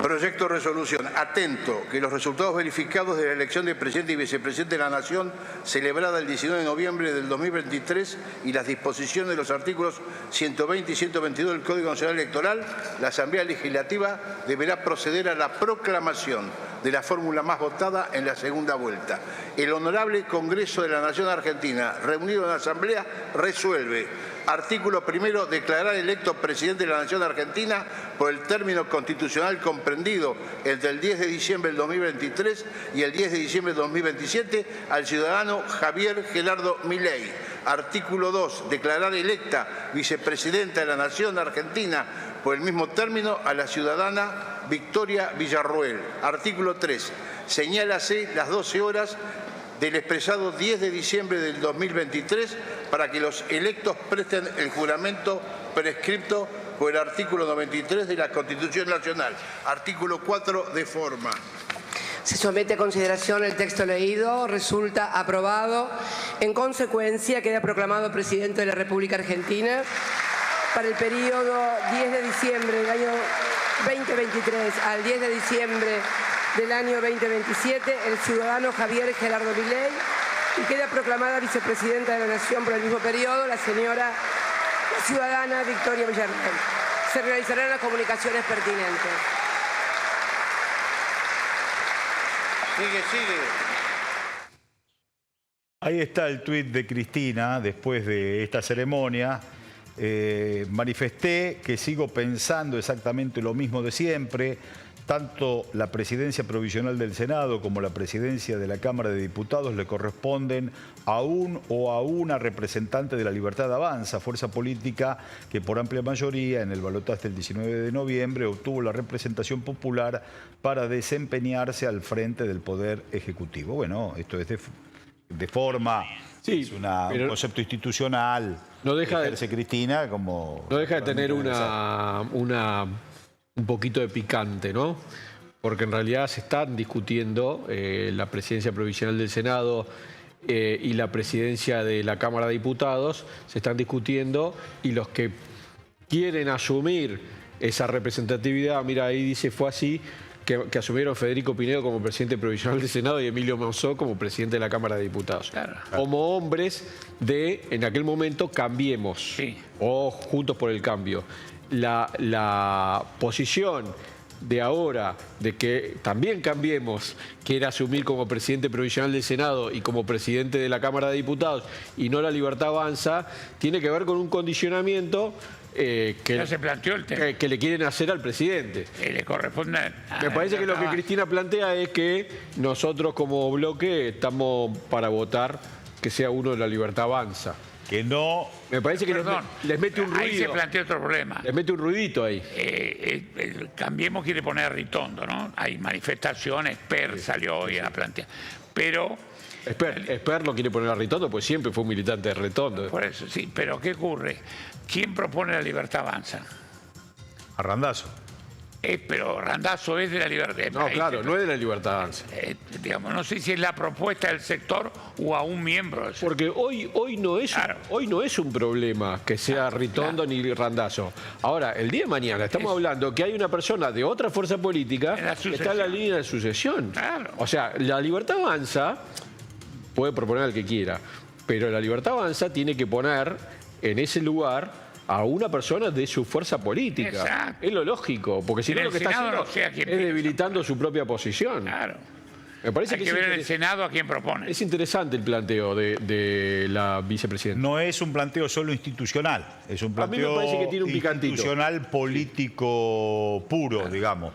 Proyecto de resolución. Atento que los resultados verificados de la elección de presidente y vicepresidente de la Nación celebrada el 19 de noviembre del 2023 y las disposiciones de los artículos 120 y 122 del Código Nacional Electoral, la Asamblea Legislativa deberá proceder a la proclamación de la fórmula más votada en la segunda vuelta. El Honorable Congreso de la Nación Argentina, reunido en la Asamblea, resuelve. Artículo primero, declarar electo presidente de la Nación Argentina por el término constitucional comprendido entre el 10 de diciembre del 2023 y el 10 de diciembre del 2027 al ciudadano Javier Gerardo Milei. Artículo 2, declarar electa vicepresidenta de la Nación Argentina por el mismo término a la ciudadana Victoria Villarruel. Artículo 3, señálase las 12 horas del expresado 10 de diciembre del 2023 para que los electos presten el juramento prescripto por el artículo 93 de la Constitución Nacional. Artículo 4 de forma. Se somete a consideración el texto leído, resulta aprobado. En consecuencia, queda proclamado presidente de la República Argentina para el periodo 10 de diciembre del año 2023 al 10 de diciembre del año 2027, el ciudadano Javier Gerardo Milei, y queda proclamada vicepresidenta de la Nación por el mismo periodo la señora ciudadana Victoria Villarruel. Se realizarán las comunicaciones pertinentes. Sigue. Ahí está el tuit de Cristina después de esta ceremonia. Manifesté que sigo pensando exactamente lo mismo de siempre. Tanto la presidencia provisional del Senado como la presidencia de la Cámara de Diputados le corresponden a un o a una representante de la Libertad Avanza, fuerza política que por amplia mayoría en el balotaje del 19 de noviembre obtuvo la representación popular para desempeñarse al frente del Poder Ejecutivo. Bueno, esto es de forma, sí, es un concepto institucional. No deja de Cristina como... No deja de tener un poquito de picante, ¿no? Porque en realidad se están discutiendo la presidencia provisional del Senado y la presidencia de la Cámara de Diputados, se están discutiendo, y los que quieren asumir esa representatividad, mira, ahí dice, fue así, que asumieron Federico Pinedo como presidente provisional del Senado y Emilio Monzó como presidente de la Cámara de Diputados. Claro. Como hombres de, en aquel momento, Cambiemos, sí, o Juntos por el Cambio. La posición de ahora, de que también Cambiemos quiere asumir como presidente provisional del Senado y como presidente de la Cámara de Diputados, y no la Libertad Avanza, tiene que ver con un condicionamiento ya se planteó el tema. Que le quieren hacer al presidente. Le corresponde Me parece que lo que Cristina plantea es que nosotros como bloque estamos para votar que sea uno de la Libertad Avanza. Que no... Me parece que les mete un ruido. Ahí se plantea otro problema. Les mete un ruidito ahí. Cambiemos quiere poner a Ritondo, ¿no? Hay manifestaciones, PER salió hoy a plantear. Pero... Esper lo quiere poner a Ritondo, pues siempre fue un militante de Ritondo. Por eso, sí. Pero ¿qué ocurre? ¿Quién propone la Libertad Avanza? A Randazzo. Pero Randazzo es de la Libertad. No, claro, no es de la Libertad Avanza. Digamos, no sé si es la propuesta del sector o a un miembro del sector. Porque hoy no es un problema que sea Ritondo ni Randazzo. Ahora, el día de mañana estamos hablando que hay una persona de otra fuerza política que está en la línea de sucesión. Claro. O sea, la Libertad Avanza puede proponer al que quiera, pero la Libertad Avanza tiene que poner en ese lugar a una persona de su fuerza política. Exacto. Es lo lógico, porque si no lo que está haciendo es debilitando su propia posición. Claro. Me parece Hay que ver en el Senado a quién propone. Es interesante el planteo de la vicepresidenta. No es un planteo solo institucional, es un planteo a mí me parece que tiene un institucional político puro, digamos.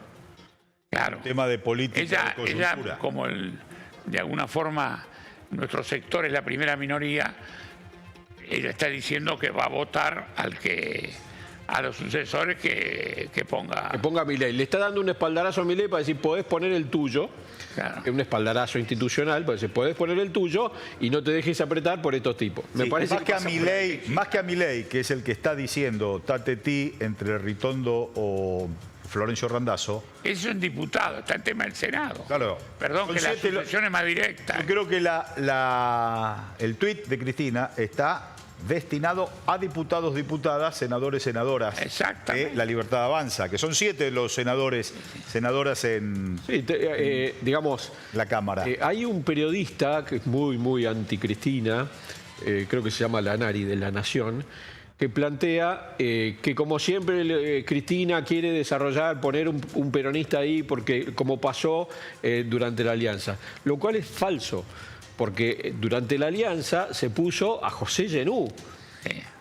Claro. Un tema de política de coyuntura. Ella, como de alguna forma nuestro sector es la primera minoría, ella está diciendo que va a votar a los sucesores que ponga... Que ponga a Milei. Le está dando un espaldarazo a Milei para decir, podés poner el tuyo. Claro. Es un espaldarazo institucional para decir, podés poner el tuyo y no te dejes apretar por estos tipos. Me parece más que a Milei, que es el que está diciendo Tatetí entre Ritondo o Florencio Randazzo. Es un diputado, está el tema del Senado. Claro. Perdón, que la sucesión es más directa. Yo creo que el tuit de Cristina está destinado a diputados, diputadas, senadores, senadoras. Exactamente. De la Libertad Avanza, que son 7 los senadores, senadoras en digamos, la Cámara. Hay un periodista que es muy anti-Cristina, creo que se llama Lanari, de La Nación, que plantea que como siempre Cristina quiere desarrollar, poner un peronista ahí, porque como pasó durante la Alianza, lo cual es falso. Porque durante la Alianza se puso a José Genú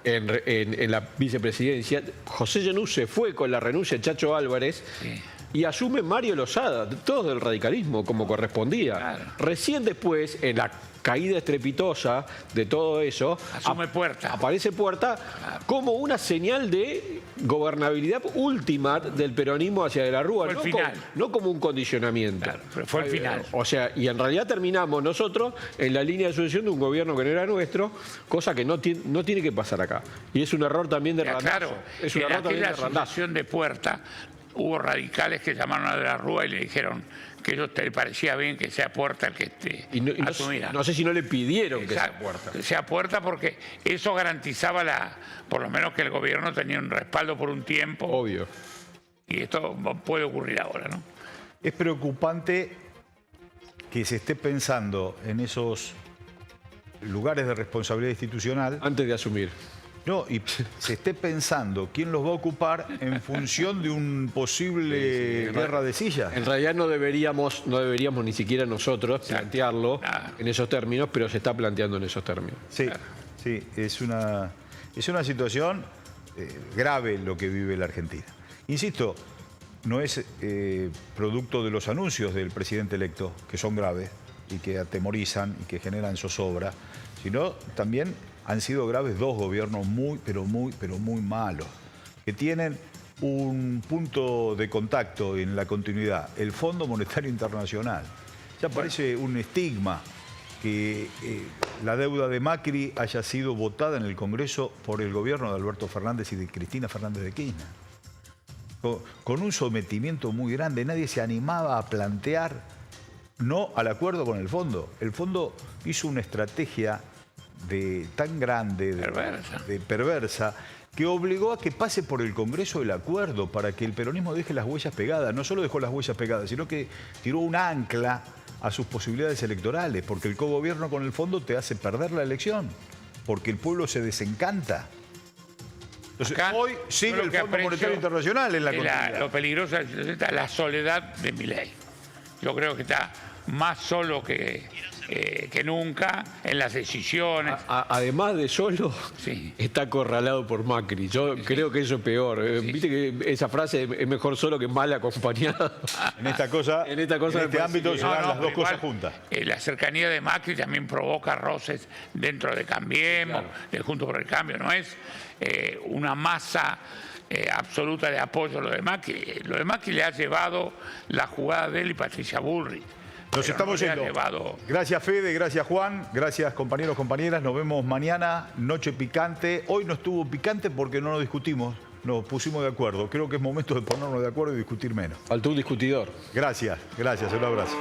en la vicepresidencia. José Genú se fue con la renuncia de Chacho Álvarez y asume Mario Lozada, todos del radicalismo, como correspondía. Claro. Recién después, en la caída estrepitosa de todo eso, aparece Puerta como una señal de gobernabilidad última del peronismo hacia de la Rúa, no como un condicionamiento. Claro, pero fue el final. O sea, y en realidad terminamos nosotros en la línea de sucesión de un gobierno que no era nuestro, cosa que no tiene que pasar acá. Y es un error también de Randazzo. Claro, es un error también de Randazzo. En la sucesión de Puerta hubo radicales que llamaron a de la Rúa y le dijeron que a ellos les parecía bien que sea Puerta el que asumiera. No sé si no le pidieron que sea Puerta. Que sea Puerta porque eso garantizaba por lo menos que el gobierno tenía un respaldo por un tiempo. Obvio. Y esto puede ocurrir ahora, ¿no? Es preocupante que se esté pensando en esos lugares de responsabilidad institucional. Antes de asumir. No, y se esté pensando quién los va a ocupar en función de un posible guerra de sillas. En realidad no deberíamos ni siquiera nosotros plantearlo en esos términos, pero se está planteando en esos términos. Sí, sí, es una situación grave lo que vive la Argentina. Insisto, no es producto de los anuncios del presidente electo, que son graves y que atemorizan y que generan zozobra, sino también han sido graves dos gobiernos muy malos, que tienen un punto de contacto en la continuidad, el Fondo Monetario Internacional. Ya parece un estigma que la deuda de Macri haya sido votada en el Congreso por el gobierno de Alberto Fernández y de Cristina Fernández de Kirchner. Con un sometimiento muy grande, nadie se animaba a plantear no al acuerdo con el fondo. El fondo hizo una estrategia tan grande, perversa, que obligó a que pase por el Congreso el acuerdo para que el peronismo deje las huellas pegadas. No solo dejó las huellas pegadas, sino que tiró un ancla a sus posibilidades electorales, porque el cogobierno con el fondo te hace perder la elección, porque el pueblo se desencanta. Entonces, hoy sigue el Fondo Monetario Internacional en la continuidad. Lo peligroso es la soledad de Milei. Yo creo que está más solo que nunca en las decisiones. Además de solo, está acorralado por Macri. Yo creo que eso es peor. Viste que esa frase es mejor solo que mal acompañado. En este ámbito se dan las dos cosas juntas. La cercanía de Macri también provoca roces dentro de Cambiemos, de Juntos por el Cambio. No es una masa absoluta de apoyo a lo de Macri. Lo de Macri le ha llevado la jugada de él y Patricia Bullrich. Nos estamos yendo. Gracias Fede, gracias Juan, gracias compañeros, compañeras. Nos vemos mañana, noche picante. Hoy no estuvo picante porque no nos discutimos, nos pusimos de acuerdo. Creo que es momento de ponernos de acuerdo y discutir menos. Faltó un discutidor. Gracias, un abrazo.